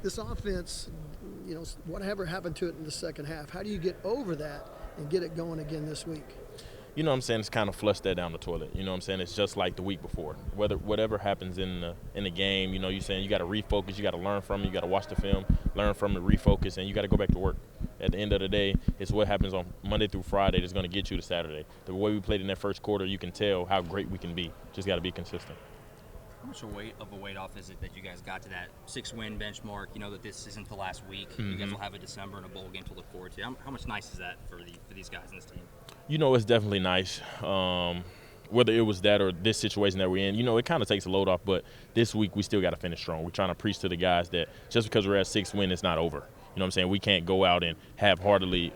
This offense, whatever happened to it in the second half, how do you get over that and get it going again this week? You know what I'm saying? It's kind of flush that down the toilet. You know what I'm saying? It's just like the week before. Whatever happens in the game, you're saying you got to refocus, you got to learn from it, you got to watch the film, learn from it, refocus, and you got to go back to work. At the end of the day, it's what happens on Monday through Friday that's going to get you to Saturday. The way we played in that first quarter, you can tell how great we can be. Just got to be consistent. How much of a weight off is it that you guys got to that 6-win benchmark? You know that this isn't the last week. You guys will have a December and a bowl game to look forward to. How much nice is that for these guys and this team? It's definitely nice. Whether it was that or this situation that we're in, it kind of takes a load off. But this week we still got to finish strong. We're trying to preach to the guys that just because we're at 6 win, it's not over. You know what I'm saying? We can't go out and half-heartedly,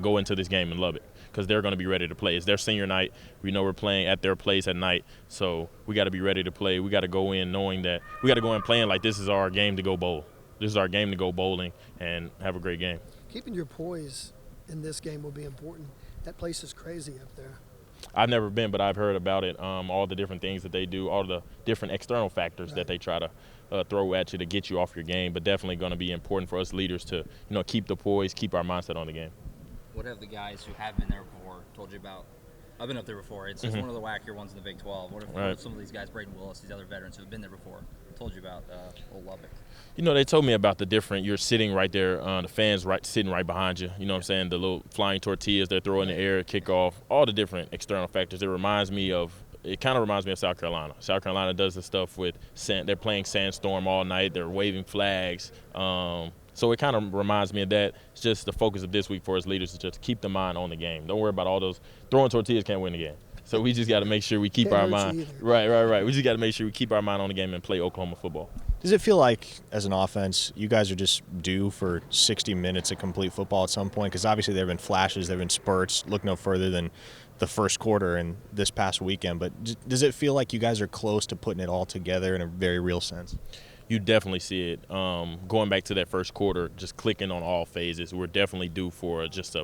go into this game and love it, because they're going to be ready to play. It's their senior night. We know we're playing at their place at night, so we got to be ready to play. We got to go in knowing that we got to go in playing like this is our game to go bowl. This is our game to go bowling and have a great game. Keeping your poise in this game will be important. That place is crazy up there. I've never been, but I've heard about it, all the different things that they do, all the different external factors that they try to throw at you to get you off your game, but definitely going to be important for us leaders to, keep the poise, keep our mindset on the game. What have the guys who have been there before told you about? I've been up there before. It's one of the wackier ones in the Big 12. What have some of these guys, Braden Willis, these other veterans who have been there before, told you about old Lubbock? They told me about the different, you're sitting right there, the fans sitting right behind you. You know what I'm saying? The little flying tortillas they're throwing in the air, kickoff, all the different external factors. It kind of reminds me of South Carolina. South Carolina does the stuff with they're playing Sandstorm all night. They're waving flags. So it kind of reminds me of that. It's just the focus of this week for us leaders is just keep the mind on the game. Don't worry about all those throwing tortillas can't win the game. So we just got to make sure we keep our mind. Right. We just got to make sure we keep our mind on the game and play Oklahoma football. Does it feel like, as an offense, you guys are just due for 60 minutes of complete football at some point? Because obviously there have been flashes, there have been spurts. Look no further than the first quarter and this past weekend. But does it feel like you guys are close to putting it all together in a very real sense? You definitely see it. Going back to that first quarter, just clicking on all phases, we're definitely due for just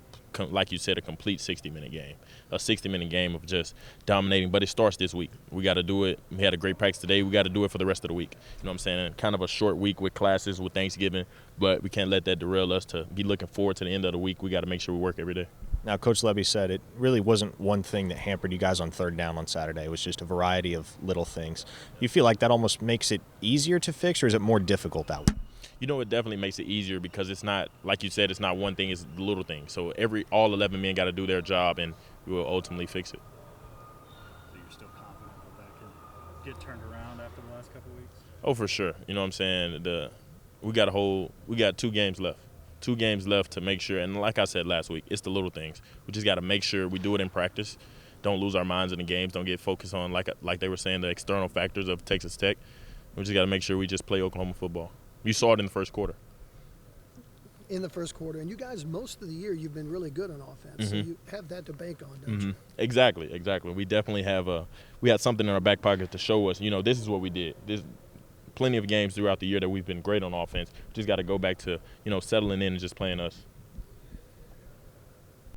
like you said, a complete 60-minute game. A 60-minute game of just dominating. But it starts this week. We got to do it. We had a great practice today. We got to do it for the rest of the week. You know what I'm saying? And kind of a short week with classes, with Thanksgiving, but we can't let that derail us to be looking forward to the end of the week. We got to make sure we work every day. Now, Coach Levy said it really wasn't one thing that hampered you guys on third down on Saturday. It was just a variety of little things. You feel like that almost makes it easier to fix, or is it more difficult that way? It definitely makes it easier because it's not, like you said, it's not one thing, it's the little thing. So all 11 men got to do their job, and we will ultimately fix it. So you're still confident that can get turned around after the last couple of weeks? Oh, for sure. You know what I'm saying? We got 2 games left. 2 games left to make sure, and like I said last week, it's the little things. We just got to make sure we do it in practice. Don't lose our minds in the games. Don't get focused on, like they were saying, the external factors of Texas Tech. We just got to make sure we just play Oklahoma football. You saw it in the first quarter. In the first quarter, and you guys, most of the year, you've been really good on offense, so you have that to bank on, don't you? Exactly. We definitely we had something in our back pocket to show us, this is what we did. There's plenty of games throughout the year that we've been great on offense. We just got to go back to, settling in and just playing us.